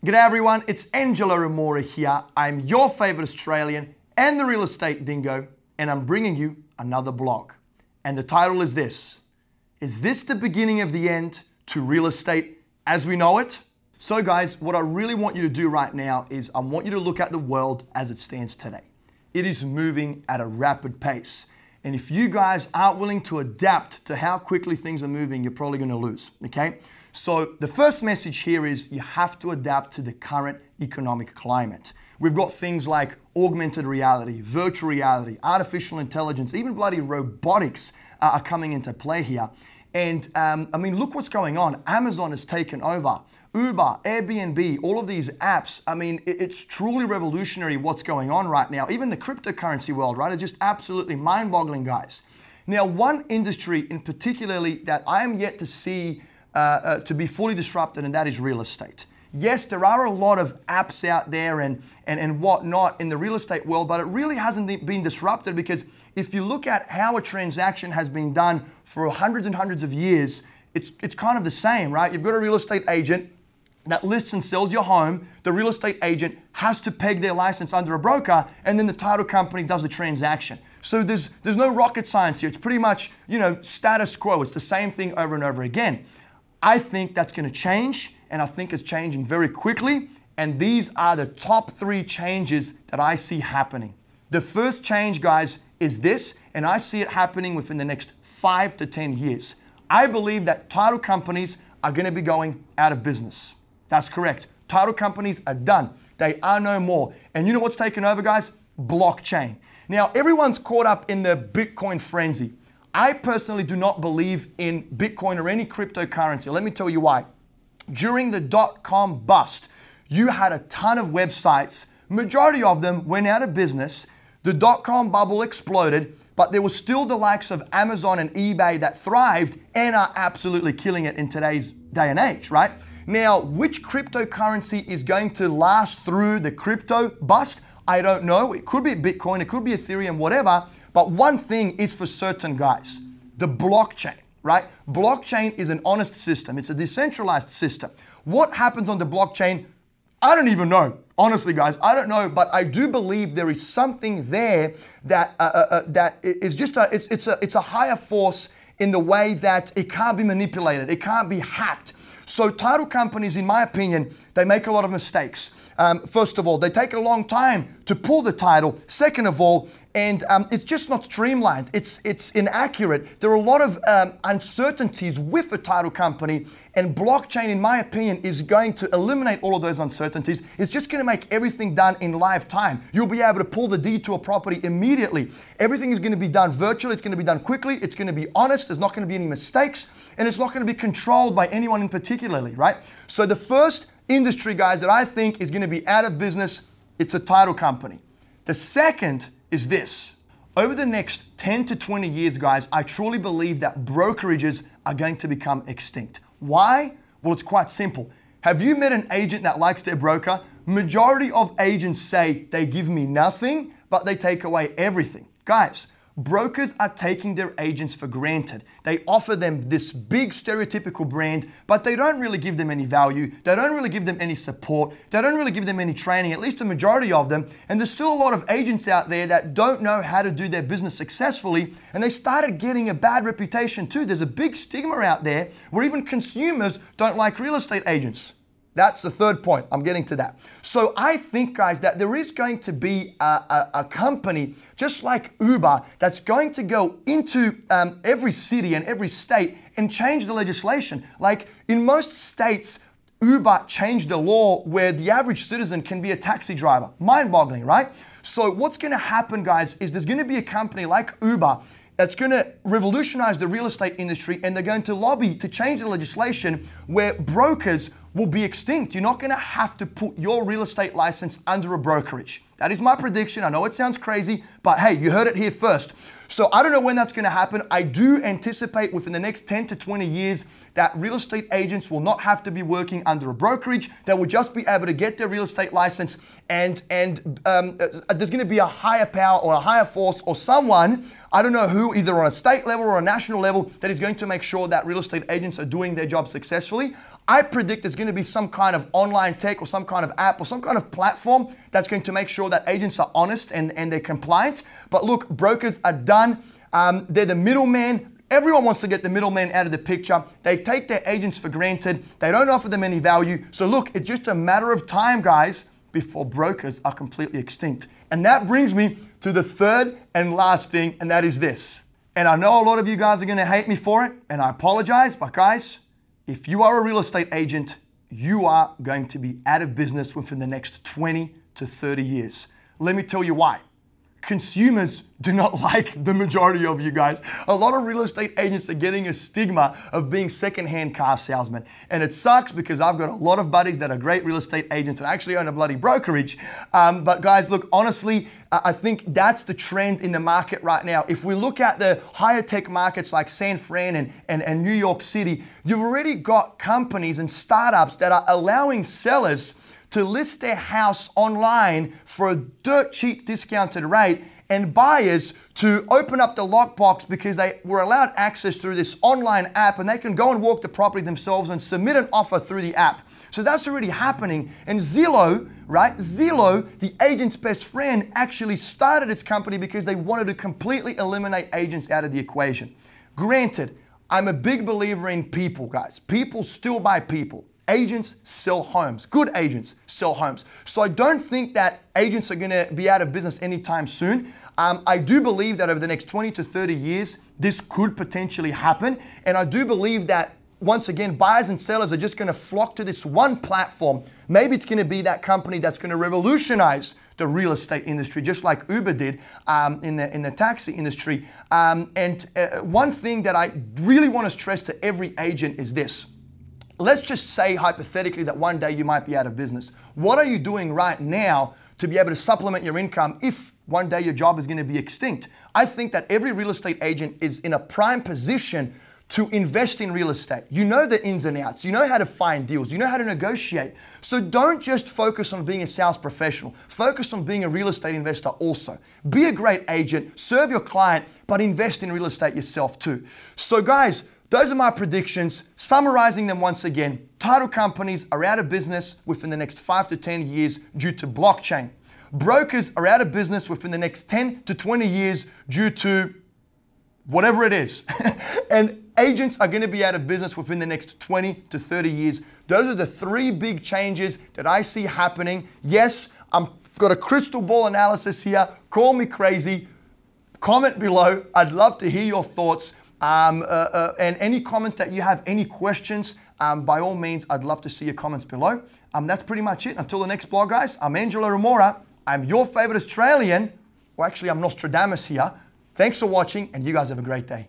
G'day everyone, it's Angelo Remora here. I'm your favorite Australian and the real estate dingo, and I'm bringing you another blog. And the title is this: is this the beginning of the end to real estate as we know it? So guys, what I really want you to do right now is I want you to look at the world as it stands today. It is moving at a rapid pace. And if you guys aren't willing to adapt to how quickly things are moving, you're probably going to lose, okay? So the first message here is you have to adapt to the current economic climate. We've got things like augmented reality, virtual reality, artificial intelligence, even bloody robotics are coming into play here. And I mean, look what's going on. Amazon has taken over. Uber, Airbnb, all of these apps, I mean, it's truly revolutionary what's going on right now. Even the cryptocurrency world, right, is just absolutely mind-boggling, guys. Now, one industry in particularly that I am yet to see to be fully disrupted, and that is real estate. Yes, there are a lot of apps out there and whatnot in the real estate world, but it really hasn't been disrupted, because if you look at how a transaction has been done for hundreds and hundreds of years, it's kind of the same, right? You've got a real estate agent that lists and sells your home. The real estate agent has to peg their license under a broker, and then the title company does the transaction. So there's no rocket science here. It's pretty much, you know, status quo. It's the same thing over and over again. I think that's going to change, and I think it's changing very quickly. And these are the top 3 changes that I see happening. The first change, guys, is this, and I see it happening within the next 5 to 10 years. I believe that title companies are going to be going out of business. That's correct. Title companies are done. They are no more. And you know what's taken over, guys? Blockchain. Now, everyone's caught up in the Bitcoin frenzy. I personally do not believe in Bitcoin or any cryptocurrency. Let me tell you why. During the dot-com bust, you had a ton of websites. Majority of them went out of business. The dot-com bubble exploded, but there was still the likes of Amazon and eBay that thrived and are absolutely killing it in today's day and age, right? Now, which cryptocurrency is going to last through the crypto bust? I don't know. It could be Bitcoin, it could be Ethereum, whatever. But one thing is for certain, guys: the blockchain, right? Blockchain is an honest system. It's a decentralized system. What happens on the blockchain? I don't even know. Honestly, guys, I don't know, but I do believe there is something there that that is just it's a higher force in the way that it can't be manipulated, it can't be hacked. So title companies, in my opinion, they make a lot of mistakes. First of all, they take a long time to pull the title. Second of all, and it's just not streamlined. It's inaccurate. There are a lot of uncertainties with a title company, and blockchain, in my opinion, is going to eliminate all of those uncertainties. It's just going to make everything done in live time. You'll be able to pull the deed to a property immediately. Everything is going to be done virtually. It's going to be done quickly. It's going to be honest. There's not going to be any mistakes, and it's not going to be controlled by anyone in particularly, right? So the first industry, guys, that I think is going to be out of business, it's a title company. The second is this. Over the next 10 to 20 years, guys, I truly believe that brokerages are going to become extinct. Why? Well, it's quite simple. Have you met an agent that likes their broker? Majority of agents say they give me nothing, but they take away everything. Guys, brokers are taking their agents for granted. They offer them this big stereotypical brand, but they don't really give them any value. They don't really give them any support. They don't really give them any training, at least a majority of them. And there's still a lot of agents out there that don't know how to do their business successfully, and they started getting a bad reputation too. There's a big stigma out there where even consumers don't like real estate agents. That's the third point. I'm getting to that. So I think, guys, that there is going to be a company just like Uber that's going to go into every city and every state and change the legislation. Like in most states, Uber changed the law where the average citizen can be a taxi driver. Mind-boggling, right? So what's going to happen, guys, is there's going to be a company like Uber that's going to revolutionize the real estate industry, and they're going to lobby to change the legislation where brokers will be extinct. You're not going to have to put your real estate license under a brokerage. That is my prediction. I know it sounds crazy, but hey, you heard it here first. So I don't know when that's going to happen. I do anticipate within the next 10 to 20 years that real estate agents will not have to be working under a brokerage. They will just be able to get their real estate license, and there's going to be a higher power or a higher force or someone, I don't know who, either on a state level or a national level, that is going to make sure that real estate agents are doing their job successfully. I predict there's going to be some kind of online tech or some kind of app or some kind of platform that's going to make sure that agents are honest and they're compliant. But look, brokers are done. They're the middleman. Everyone wants to get the middleman out of the picture. They take their agents for granted. They don't offer them any value. So look, it's just a matter of time, guys, before brokers are completely extinct. And that brings me to the third and last thing, and that is this. And I know a lot of you guys are going to hate me for it, and I apologize, but guys, if you are a real estate agent, you are going to be out of business within the next 20 to 30 years. Let me tell you why. Consumers do not like the majority of you guys. A lot of real estate agents are getting a stigma of being secondhand car salesmen. And it sucks because I've got a lot of buddies that are great real estate agents and actually own a bloody brokerage. But guys, look, honestly, I think that's the trend in the market right now. If we look at the higher tech markets like San Fran and New York City, you've already got companies and startups that are allowing sellers to list their house online for a dirt cheap discounted rate and buyers to open up the lockbox because they were allowed access through this online app and they can go and walk the property themselves and submit an offer through the app. So that's already happening. And Zillow, right? Zillow, the agent's best friend, actually started its company because they wanted to completely eliminate agents out of the equation. Granted, I'm a big believer in people, guys. People still buy people. Agents sell homes. Good agents sell homes. So I don't think that agents are going to be out of business anytime soon. I do believe that over the next 20 to 30 years, this could potentially happen. And I do believe that, once again, buyers and sellers are just going to flock to this one platform. Maybe it's going to be that company that's going to revolutionize the real estate industry, just like Uber did in the taxi industry. One thing that I really want to stress to every agent is this. Let's just say hypothetically that one day you might be out of business. What are you doing right now to be able to supplement your income if one day your job is going to be extinct? I think that every real estate agent is in a prime position to invest in real estate. You know the ins and outs. You know how to find deals. You know how to negotiate. So don't just focus on being a sales professional. Focus on being a real estate investor also. Be a great agent, serve your client, but invest in real estate yourself too. So guys, those are my predictions. Summarizing them once again, title companies are out of business within the next 5 to 10 years due to blockchain. Brokers are out of business within the next 10 to 20 years due to whatever it is. And agents are going to be out of business within the next 20 to 30 years. Those are the three big changes that I see happening. Yes, I've got a crystal ball analysis here. Call me crazy. Comment below. I'd love to hear your thoughts. And any comments that you have, any questions, by all means, I'd love to see your comments below. That's pretty much it. Until the next blog, guys, I'm Angelo Remora. I'm your favorite Australian. Well, actually, I'm Nostradamus here. Thanks for watching, and you guys have a great day.